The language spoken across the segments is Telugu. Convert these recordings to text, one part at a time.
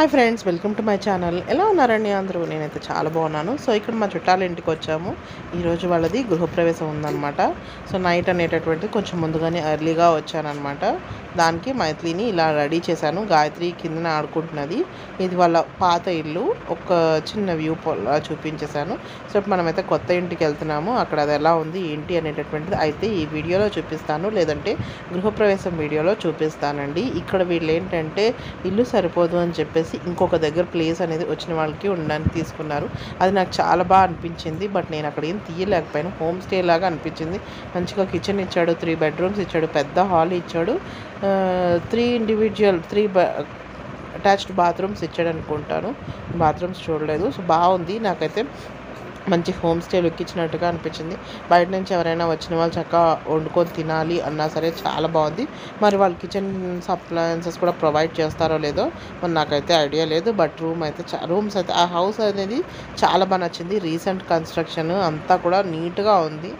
Hi friends, welcome to my channel. ఎలా ఉన్నారండి అందరూ? నేనైతే చాలా బాగున్నాను. సో ఇక్కడ మా చుట్టాల ఇంటికి వచ్చాము. ఈరోజు వాళ్ళది గృహప్రవేశం ఉందన్నమాట. సో నైట్ అనేటటువంటిది కొంచెం ముందుగానే ఎర్లీగా వచ్చానమాట. దానికి మైథిలిని ఇలా రెడీ చేశాను. గాయత్రి కిందన ఆడుకుంటున్నది. ఇది వాళ్ళ పాత ఇల్లు. ఒక చిన్న వ్యూ చూపించేశాను. సో ఇప్పుడు మనమైతే కొత్త ఇంటికి వెళ్తున్నాము. అక్కడ అది ఎలా ఉంది ఏంటి అనేటటువంటిది అయితే ఈ వీడియోలో చూపిస్తాను, లేదంటే గృహప్రవేశం వీడియోలో చూపిస్తానండి. ఇక్కడ వీళ్ళు ఏంటంటే ఇల్లు సరిపోదు అని చెప్పేసి ఇంకొక దగ్గర ప్లేస్ అనేది వచ్చిన వాళ్ళకి ఉండడానికి తీసుకున్నారు. అది నాకు చాలా బాగా అనిపించింది. బట్ నేను అక్కడ ఏం తీయలేకపోయాను. హోమ్ స్టే లాగా అనిపించింది. మంచిగా కిచెన్ ఇచ్చాడు, 3 బెడ్రూమ్స్ ఇచ్చాడు, పెద్ద హాల్ ఇచ్చాడు, 3 అటాచ్డ్ బాత్రూమ్స్ ఇచ్చాడు అనుకుంటాను. బాత్రూమ్స్ చూడలేదు. సో బాగుంది. నాకైతే మంచి హోమ్ స్టే లుక్ ఇచ్చినట్టుగా అనిపించింది. బయట నుంచి ఎవరైనా వచ్చిన వాళ్ళు చక్కగా వండుకొని తినాలి అన్నా సరే చాలా బాగుంది. మరి వాళ్ళు కిచెన్ అప్లయన్సెస్ కూడా ప్రొవైడ్ చేస్తారో లేదో మరి నాకైతే ఐడియా లేదు. బట్ రూమ్స్ అయితే ఆ హౌస్ అనేది చాలా బాగా నచ్చింది. రీసెంట్ కన్స్ట్రక్షన్ అంతా కూడా నీట్గా ఉంది.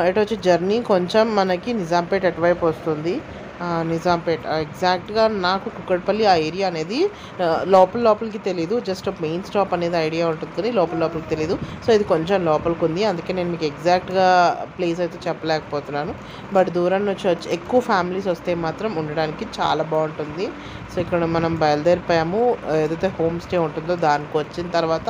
ఎటు వచ్చి జర్నీ కొంచెం మనకి నిజాంపేట్ ఎటువైపు వస్తుంది. నిజాంపేట్ ఎగ్జాక్ట్గా నాకు కుక్కట్పల్లి ఆ ఏరియా అనేది లోపలికి తెలీదు. జస్ట్ మెయిన్ స్టాప్ అనేది ఐడియా ఉంటుంది కానీ లోపలికి తెలీదు. సో ఇది కొంచెం లోపలికి ఉంది. అందుకే నేను మీకు ఎగ్జాక్ట్గా ప్లేస్ అయితే చెప్పలేకపోతున్నాను. బట్ దూరం నుంచి వచ్చి ఎక్కువ ఫ్యామిలీస్ వస్తే మాత్రం ఉండడానికి చాలా బాగుంటుంది. సో ఇక్కడ మనం బయలుదేరిపోయాము. ఏదైతే హోమ్ స్టే ఉంటుందో దానికి వచ్చిన తర్వాత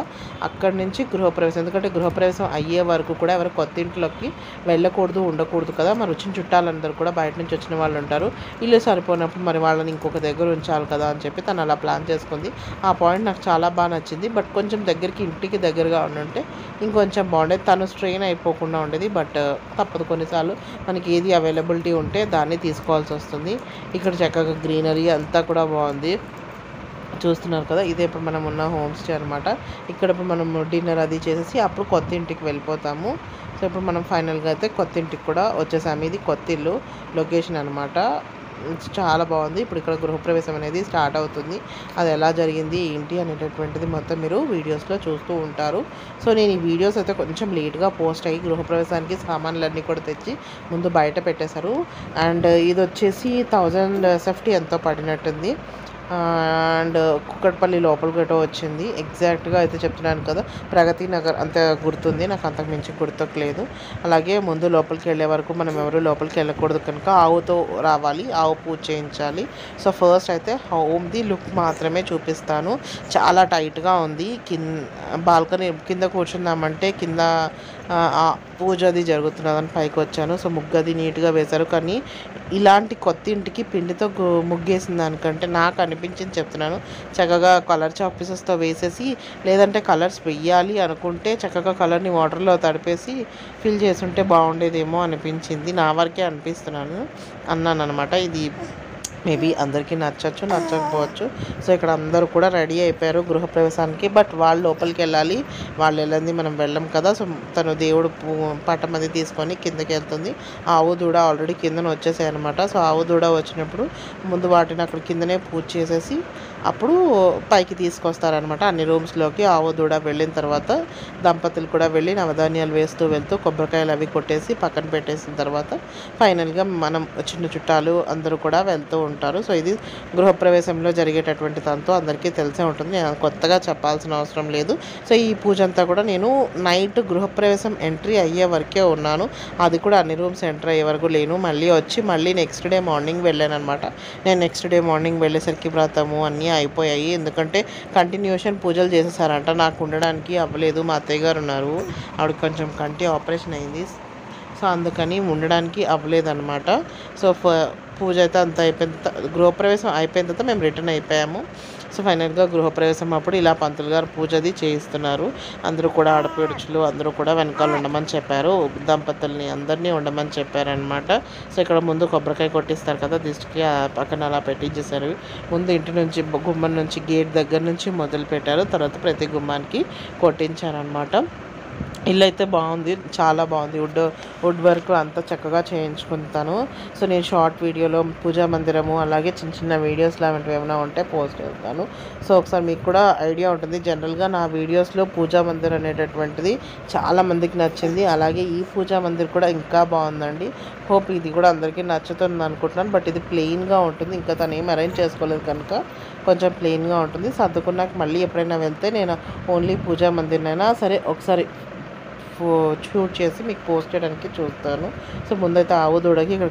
అక్కడి నుంచి గృహప్రవేశం, ఎందుకంటే గృహప్రవేశం అయ్యే వరకు కూడా ఎవరు కొత్త ఇంట్లోకి వెళ్ళకూడదు, ఉండకూడదు కదా. మరి వచ్చిన చుట్టాలందరూ కూడా బయట నుంచి వచ్చిన వాళ్ళు ఉంటారు. ఇల్లు సరిపోయినప్పుడు మరి వాళ్ళని ఇంకొక దగ్గర ఉంచాలి కదా అని చెప్పి తను అలా ప్లాన్ చేసుకుంది. ఆ పాయింట్ నాకు చాలా బాగా నచ్చింది. బట్ కొంచెం ఇంటికి దగ్గరగా ఉండుంటే ఇంకొంచెం బాగుండేది. తను స్ట్రెయిన్ అయిపోకుండా ఉండేది. బట్ తప్పదు, కొన్నిసార్లు మనకి ఏది అవైలబిలిటీ ఉంటే దాన్ని తీసుకోవాల్సి వస్తుంది. ఇక్కడ చక్కగా గ్రీనరీ అంతా కూడా బాగుంది. చూస్తున్నారు కదా, ఇదే ఇప్పుడు మనం ఉన్న హోమ్ స్టే అనమాట. ఇక్కడ ఇప్పుడు మనం డిన్నర్ అది చేసేసి అప్పుడు కొత్త ఇంటికి వెళ్ళిపోతాము. సో ఇప్పుడు మనం ఫైనల్గా అయితే కొత్త ఇంటికి కూడా వచ్చేసాము. ఇది కొత్త ఇల్లు లొకేషన్ అనమాట. చాలా బాగుంది. ఇప్పుడు ఇక్కడ గృహప్రవేశం అనేది స్టార్ట్ అవుతుంది. అది ఎలా జరిగింది ఏంటి అనేటటువంటిది మొత్తం మీరు వీడియోస్లో చూస్తూ ఉంటారు. సో నేను ఈ వీడియోస్ అయితే కొంచెం లేట్గా పోస్ట్ అయ్యి గృహప్రవేశానికి సామాన్లన్నీ కూడా తెచ్చి ముందు బయట పెట్టేశారు. అండ్ ఇది వచ్చేసి 1050 ఎంతో పడినట్టుంది. అండ్ కుక్కట్పల్లి లోపల గట్ట వచ్చింది. ఎగ్జాక్ట్గా అయితే చెప్తున్నాను కదా, ప్రగతి నగర్ అంత గుర్తుంది, నాకు అంతకు మించి గుర్తులేదు. అలాగే ముందు లోపలికి వెళ్ళే వరకు మనం ఎవరు లోపలికి వెళ్ళకూడదు కనుక ఆవుతో రావాలి, ఆవు పూజ చేయించాలి. సో ఫస్ట్ అయితే హోమ్ది లుక్ మాత్రమే చూపిస్తాను. చాలా టైట్గా ఉంది. బాల్కనీ కింద కూర్చుందామంటే కింద పూజ అది జరుగుతున్నదని పైకి వచ్చాను. సో ముగ్గది నీట్గా వేశారు. కానీ ఇలాంటి కొత్త ఇంటికి పిండితో ముగ్గేసిన దానికంటే నాకు అనిపించింది చెప్తున్నాను, చక్కగా కలర్ చాక్పీసెస్తో వేసేసి, లేదంటే కలర్స్ వెయ్యాలి అనుకుంటే చక్కగా కలర్ని వాటర్లో తడిపేసి ఫిల్ చేసుంటే బాగుండేదేమో అనిపించింది. నా వరకే అన్నాను అనమాట. ఇది మేబీ అందరికీ నచ్చచ్చు, నచ్చకపోవచ్చు. సో ఇక్కడ అందరూ కూడా రెడీ అయిపోయారు గృహప్రవేశానికి. బట్ వాళ్ళు లోపలికి వెళ్ళాలి, వాళ్ళు వెళ్ళంది మనం వెళ్ళం కదా. సో తను దేవుడు పటం అది తీసుకొని కిందకి వెళ్తుంది. ఆవు దూడ ఆల్రెడీ కిందన వచ్చేసాయి అనమాట. సో ఆవు దూడ వచ్చినప్పుడు ముందు వాటిని అక్కడ కిందనే పూజ చేసేసి అప్పుడు పైకి తీసుకొస్తారనమాట. అన్ని రూమ్స్లోకి ఆవు దూడ వెళ్ళిన తర్వాత దంపతులు కూడా వెళ్ళి నవధాన్యాలు వేస్తూ వెళ్తూ కొబ్బరికాయలు అవి కొట్టేసి పక్కన పెట్టేసిన తర్వాత ఫైనల్గా మనం చిన్న చుట్టాలు అందరూ కూడా వెళ్తూ ఉంటారు. సో ఇది గృహప్రవేశంలో జరిగేటటువంటి తంతు అందరికీ తెలిసే ఉంటుంది. నేను కొత్తగా చెప్పాల్సిన అవసరం లేదు. సో ఈ పూజ అంతా కూడా నేను నైట్ గృహప్రవేశం ఎంట్రీ అయ్యే వరకే ఉన్నాను. అది కూడా అన్ని రూమ్స్ ఎంటర్ అయ్యే వరకు లేను. మళ్ళీ నెక్స్ట్ డే మార్నింగ్ వెళ్ళాను అనమాట. నేను నెక్స్ట్ డే మార్నింగ్ వెళ్ళేసరికి వ్రతము అన్నీ అయిపోయాయి. ఎందుకంటే కంటిన్యూషన్ పూజలు చేసేసారంట. నాకు ఉండడానికి అవ్వలేదు. మా అత్తయ్య గారు ఉన్నారు, ఆవిడకి కొంచెం కంటి ఆపరేషన్ అయింది. సో అందుకని ఉండడానికి అవ్వలేదన్నమాట. సో పూజ అయితే అంతా గృహప్రవేశం అయిపోయిన తర్వాత మేము రిటర్న్ అయిపోయాము. సో ఫైనల్గా గృహప్రవేశం అప్పుడు ఇలా పంతులు గారు పూజ అది చేయిస్తున్నారు. అందరూ కూడా ఆడపడుచులు అందరూ కూడా వెనకాల ఉండమని చెప్పారు. దంపతుల్ని అందరినీ ఉండమని చెప్పారనమాట. సో ఇక్కడ ముందు కొబ్బరికాయ కొట్టిస్తారు కదా దిష్టికి, పక్కన అలా పెట్టించేశారు. ముందు ఇంటి నుంచి గుమ్మం నుంచి గేట్ దగ్గర నుంచి మొదలు పెట్టారు. తర్వాత ప్రతి గుమ్మానికి కొట్టించారనమాట. ఇల్లు అయితే బాగుంది, చాలా బాగుంది. వుడ్ వర్క్ అంతా చక్కగా చేయించుకుంటాను. సో నేను షార్ట్ వీడియోలో పూజా మందిరము అలాగే చిన్న వీడియోస్ లాంటివి ఏమైనా ఉంటే పోస్ట్ చేస్తాను. సో ఒకసారి మీకు కూడా ఐడియా ఉంటుంది. జనరల్గా నా వీడియోస్లో పూజా మందిర్ అనేటటువంటిది చాలామందికి నచ్చింది. అలాగే ఈ పూజా మందిర్ కూడా ఇంకా బాగుందండి. హోప్ ఇది కూడా అందరికీ నచ్చుతుంది అనుకుంటున్నాను. బట్ ఇది ప్లెయిన్గా ఉంటుంది, ఇంకా తను ఏం అరేంజ్ చేసుకోలేదు కనుక కొంచెం ప్లెయిన్గా ఉంటుంది. సర్దుకున్నాక మళ్ళీ ఎప్పుడైనా వెళ్తే నేను ఓన్లీ పూజా మందిర్నైనా సరే ఒకసారి షూట్ చేసి మీకు పోస్ట్ చేయడానికి చూస్తాను. సో ముందైతే ఆవు దూడకి ఇక్కడ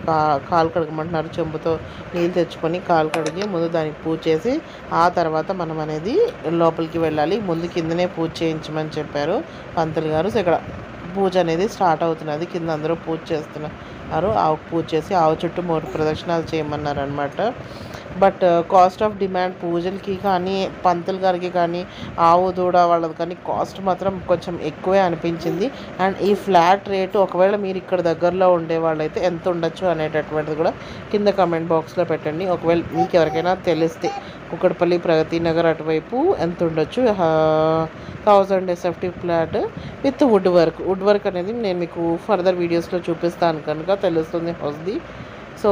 కాలు కడగమంటున్నారు. చెంబుతో నీళ్ళు తెచ్చుకొని కాలు కడిగి ముందు దానికి పూజ చేసి ఆ తర్వాత మనం అనేది లోపలికి వెళ్ళాలి. ముందు కిందనే పూజ చేయించమని చెప్పారు పంతులు గారు. సో ఇక్కడ పూజ అనేది స్టార్ట్ అవుతున్నది. కింద అందరూ పూజ చేస్తున్నారు. ఆవుకు పూజ చేసి ఆవు చుట్టూ 3 ప్రదక్షిణాలు చేయమన్నారు అనమాట. బట్ కాస్ట్ ఆఫ్ డిమాండ్ పూజలకి కానీ పంతులు గారికి కానీ ఆవు దూడ వాళ్ళది కానీ కాస్ట్ మాత్రం కొంచెం ఎక్కువే అనిపించింది. అండ్ ఈ ఫ్లాట్ రేటు ఒకవేళ మీరు ఇక్కడ దగ్గరలో ఉండే వాళ్ళైతే ఎంత ఉండొచ్చు అనేటటువంటిది కూడా కింద కామెంట్ బాక్స్లో పెట్టండి. ఒకవేళ మీకు ఎవరికైనా తెలిస్తే కుక్కడపల్లి ప్రగతి నగర్ అటువైపు ఎంత ఉండొచ్చు. 1000 SFT flat with wood work అనేది నేను మీకు ఫర్దర్ వీడియోస్లో చూపిస్తాను కనుక తెలుస్తుంది హౌస్ది. సో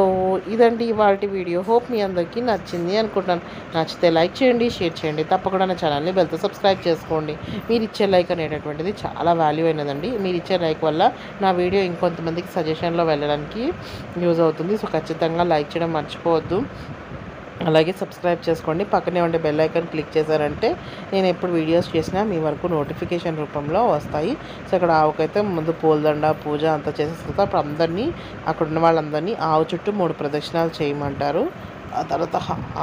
ఇదండి ఇవాల్టి వీడియో. హోప్ మీ అందరికీ నచ్చింది అనుకుంటున్నాను. నచ్చితే లైక్ చేయండి, షేర్ చేయండి. తప్పకుండా నా ఛానల్ని బెల్తో సబ్స్క్రైబ్ చేసుకోండి. మీరు ఇచ్చే లైక్ అనేటటువంటిది చాలా వాల్యూ అయినదండి. మీరు ఇచ్చే లైక్ వల్ల నా వీడియో ఇంకొంతమందికి సజెషన్లో వెళ్ళడానికి యూజ్ అవుతుంది. సో ఖచ్చితంగా లైక్ చేయడం మర్చిపోవద్దు. అలాగే సబ్స్క్రైబ్ చేసుకోండి. పక్కనే ఉండే బెల్ ఐకాన్ క్లిక్ చేశారంటే నేను ఎప్పుడు వీడియోస్ చేసినా మీ వరకు నోటిఫికేషన్ రూపంలో వస్తాయి. సో ఇక్కడ ఆవుకైతే ముందు పూలదండ పూజ అంతా చేసేసిన తర్వాత అప్పుడు అందరినీ అక్కడ ఉన్న వాళ్ళందరినీ ఆవు చుట్టూ 3 ప్రదక్షిణాలు చేయమంటారు. ఆ తర్వాత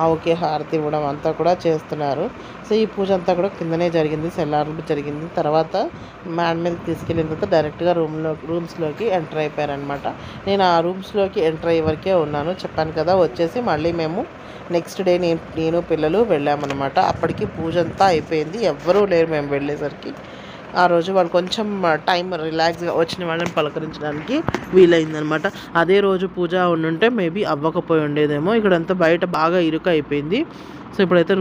ఆవుకి హారతి ఇవ్వడం అంతా కూడా చేస్తున్నారు. సో ఈ పూజ అంతా కూడా కిందనే జరిగింది, సెల్లార్లో జరిగింది. తర్వాత మ్యాన్ మీదకి తీసుకెళ్ళిన తర్వాత డైరెక్ట్గా రూమ్స్లోకి ఎంటర్ అయిపోయారనమాట. నేను ఆ రూమ్స్లోకి ఎంటర్ అయ్యే వరకే ఉన్నాను. చెప్పాను కదా, వచ్చేసి మళ్ళీ మేము నెక్స్ట్ డే నేను పిల్లలు వెళ్ళామన్నమాట. అప్పటికి పూజ అంతా అయిపోయింది. ఎవ్వరూ లేరు మేము వెళ్ళేసరికి. ఆ రోజు వాళ్ళు కొంచెం టైం రిలాక్స్గా వచ్చిన వాళ్ళని పలకరించడానికి వీలైందనమాట. అదే రోజు పూజ ఉండుంటే మేబీ అవ్వకపోయి ఉండేదేమో. ఇక్కడంతా బయట బాగా ఇరుకు అయిపోయింది. సో ఇప్పుడైతే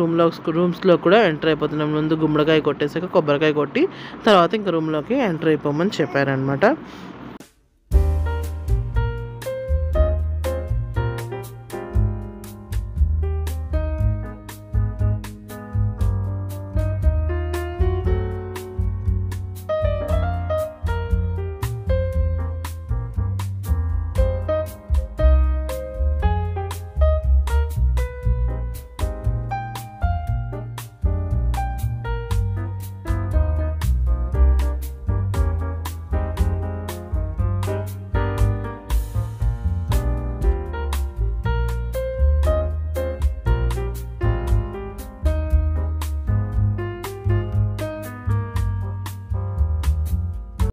రూమ్స్లో కూడా ఎంటర్ అయిపోతున్నాం. ముందు గుమ్మడికాయ కొట్టేసాక కొబ్బరికాయ కొట్టి తర్వాత ఇంకా రూమ్లోకి ఎంటర్ అయిపోమని చెప్పారనమాట.